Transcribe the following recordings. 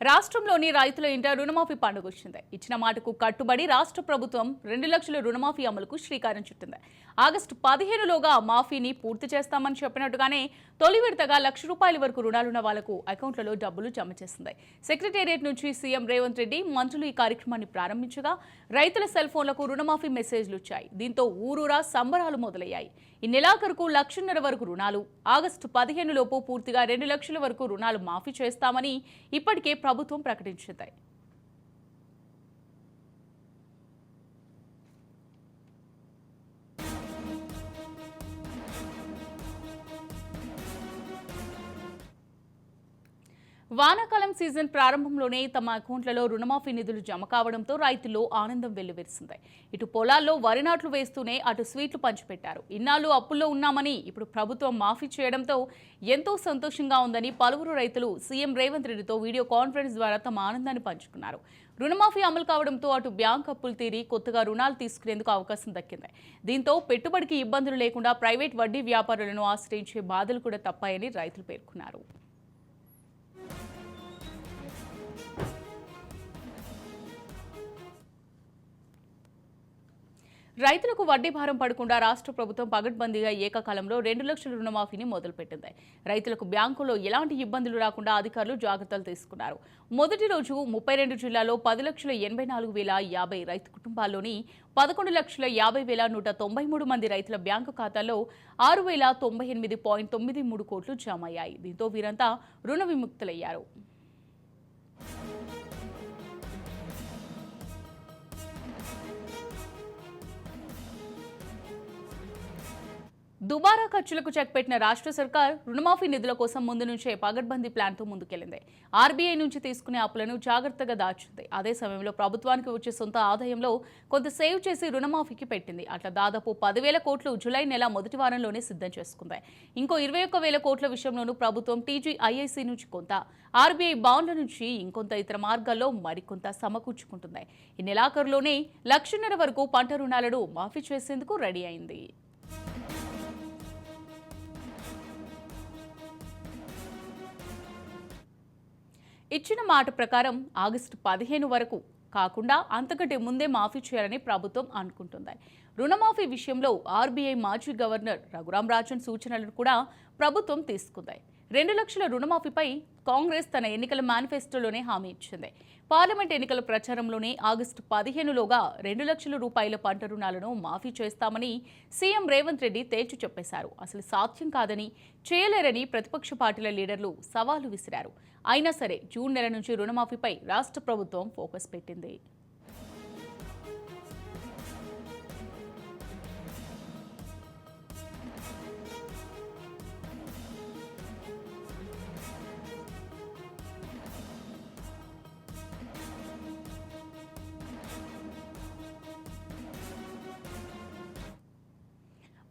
రాష్ట్రంలోని రైతుల ఇంట రుణమాఫీ పండుగ వచ్చింది. ఇచ్చిన మాటకు కట్టుబడి రాష్ట్ర ప్రభుత్వం 2 లక్షల రుణమాఫీ అమలుకు శ్రీకారం చుట్టింది. ఆగస్టు 15లోగా మాఫీని పూర్తి చేస్తామని చెప్పినట్టుగానే తొలి విడతగా ₹1,00,000 వరకు రుణాలున్న వాళ్లకు అకౌంట్లలో డబ్బులు జమ చేసింది. సెక్రటేరియట్ నుంచి సీఎం రేవంత్ రెడ్డి మంత్రులు ఈ కార్యక్రమాన్ని ప్రారంభించగా రైతుల సెల్ ఫోన్లకు రుణమాఫీ మెసేజ్లు వచ్చాయి. దీంతో ఊరూరా సంబరాలు మొదలయ్యాయి. ఈ నెలాఖరుకు ₹1,00,000 వరకు రుణాలు, ఆగస్టు 15 లోపు పూర్తిగా 2 లక్షల వరకు రుణాలు మాఫీ చేస్తామని ఇప్పటికే ప్రభుత్వం ప్రకటించింది. వానాకాలం సీజన్ ప్రారంభంలోనే తమ అకౌంట్లలో రుణమాఫీ నిధులు జమ కావడంతో రైతుల్లో ఆనందం వెల్లువిరిసింది. ఇటు పొలాల్లో వరి నాట్లు వేస్తూనే అటు స్వీట్లు పంచిపెట్టారు. ఇన్నాళ్లు అప్పుల్లో ఉన్నామని ఇప్పుడు ప్రభుత్వం మాఫీ చేయడంతో ఎంతో సంతోషంగా ఉందని పలువురు రైతులు సీఎం రేవంత్ రెడ్డితో వీడియో కాన్ఫరెన్స్ ద్వారా తమ ఆనందాన్ని పంచుకున్నారు. రుణమాఫీ అమలు కావడంతో అటు బ్యాంక్ అప్పులు తీరి కొత్తగా రుణాలు తీసుకునేందుకు అవకాశం దక్కింది. దీంతో పెట్టుబడికి ఇబ్బందులు లేకుండా ప్రైవేట్ వడ్డీ వ్యాపారులను ఆశ్రయించే బాధలు కూడా తప్పాయని రైతులు పేర్కొన్నారు. రైతులకు వడ్డీ భారం పడకుండా రాష్ట్ర ప్రభుత్వం పగడ్బందీగా ఏకకాలంలో 2 లక్షల రుణమాఫీని మొదలుపెట్టింది. రైతులకు బ్యాంకులో ఎలాంటి ఇబ్బందులు రాకుండా అధికారులు జాగ్రత్తలు తీసుకున్నారు. మొదటి రోజు 32 జిల్లాల్లో 10,84,050 రైతు కుటుంబాల్లోని 11,50,193 మంది రైతుల బ్యాంకు ఖాతాల్లో 6,098.93 కోట్లు జమ అయ్యాయి. దీంతో వీరంతా రుణ విముక్తులయ్యారు. దుబారా ఖర్చులకు చెక్ పెట్టిన రాష్ట్ర సర్కార్ రుణమాఫీ నిధుల కోసం ముందు నుంచే పగడ్బందీ ప్లాన్తో ముందుకెళ్లింది. ఆర్బీఐ నుంచి తీసుకునే అప్పులను జాగ్రత్తగా దాచింది. అదే సమయంలో ప్రభుత్వానికి వచ్చే సొంత ఆదాయంలో కొంత సేవ్ చేసి రుణమాఫీకి పెట్టింది. అట్లా దాదాపు 10,000 కోట్లు జులై నెల మొదటి వారంలోనే సిద్ధం చేసుకుంది. ఇంకో 21,000 కోట్ల విషయంలోనూ ప్రభుత్వం టీజీఐఐసీ నుంచి కొంత, ఆర్బీఐ బాండ్ల నుంచి ఇంకొంత, ఇతర మార్గాల్లో మరికొంత సమకూర్చుకుంటుంది. ఈ నెలాఖరులోనే ₹1,00,000 వరకు పంట రుణాలను మాఫీ చేసేందుకు రెడీ అయింది. ఇచ్చిన మాట ప్రకారం ఆగస్టు 15 వరకు కాకుండా అంతకంటే ముందే మాఫీ చేయాలని ప్రభుత్వం అనుకుంటుంది. రుణమాఫీ విషయంలో ఆర్బీఐ మాజీ గవర్నర్ రఘురాం రాజన్ సూచనలను కూడా ప్రభుత్వం తీసుకుంది. 2 లక్షల రుణమాఫీపై కాంగ్రెస్ తన ఎన్నికల మేనిఫెస్టోలోనే హామీ ఇచ్చింది. పార్లమెంట్ ఎన్నికల ప్రచారంలోనే ఆగస్టు 15లోగా ₹2 లక్షల పంట రుణాలను మాఫీ చేస్తామని సీఎం రేవంత్ రెడ్డి తేల్చి చెప్పేశారు. అసలు సాధ్యం కాదని, చేయలేరని ప్రతిపక్ష పార్టీల లీడర్లు సవాలు విసిరారు. అయినా సరే జూన్ నెల నుంచి రుణమాఫీపై రాష్ట్ర ప్రభుత్వం ఫోకస్ పెట్టింది.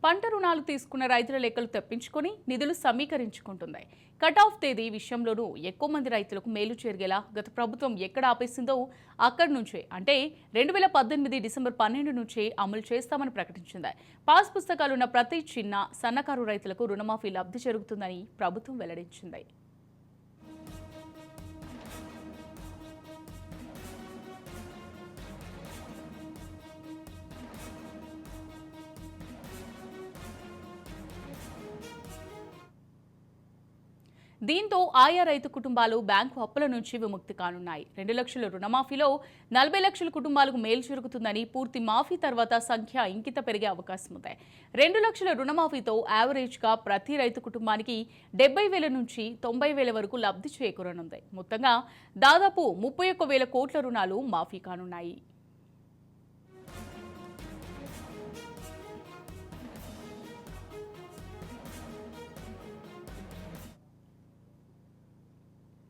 పంట రుణాలు తీసుకున్న రైతుల లెక్కలు తెప్పించుకొని నిధులు సమీకరించుకుంటుంది. కట్ ఆఫ్ తేదీ విషయంలోనూ ఎక్కువ మంది రైతులకు మేలు చేర్గేలా గత ప్రభుత్వం ఎక్కడ ఆపేసిందో అక్కడి నుంచే, అంటే 2018 డిసెంబర్ 12 నుంచే అమలు చేస్తామని ప్రకటించింది. పాస్ పుస్తకాలున్న ప్రతి చిన్న, సన్నకారు రైతులకు రుణమాఫీ లబ్ధి జరుగుతుందని ప్రభుత్వం వెల్లడించింది. దీంతో ఆయా రైతు కుటుంబాలు బ్యాంకు అప్పుల నుంచి విముక్తి కానున్నాయి. 2 లక్షల రుణమాఫీలో 40 లక్షల కుటుంబాలకు మేలు జరుగుతుందని, పూర్తి మాఫీ తర్వాత సంఖ్య ఇంకిత పెరిగే అవకాశం ఉంది. 2 లక్షల రుణమాఫీతో యావరేజ్గా ప్రతి రైతు కుటుంబానికి 70,000 నుంచి 90,000 వరకు లబ్ధి చేకూరనుంది. మొత్తంగా దాదాపు 31,000 కోట్ల రుణాలు మాఫీ కానున్నాయి.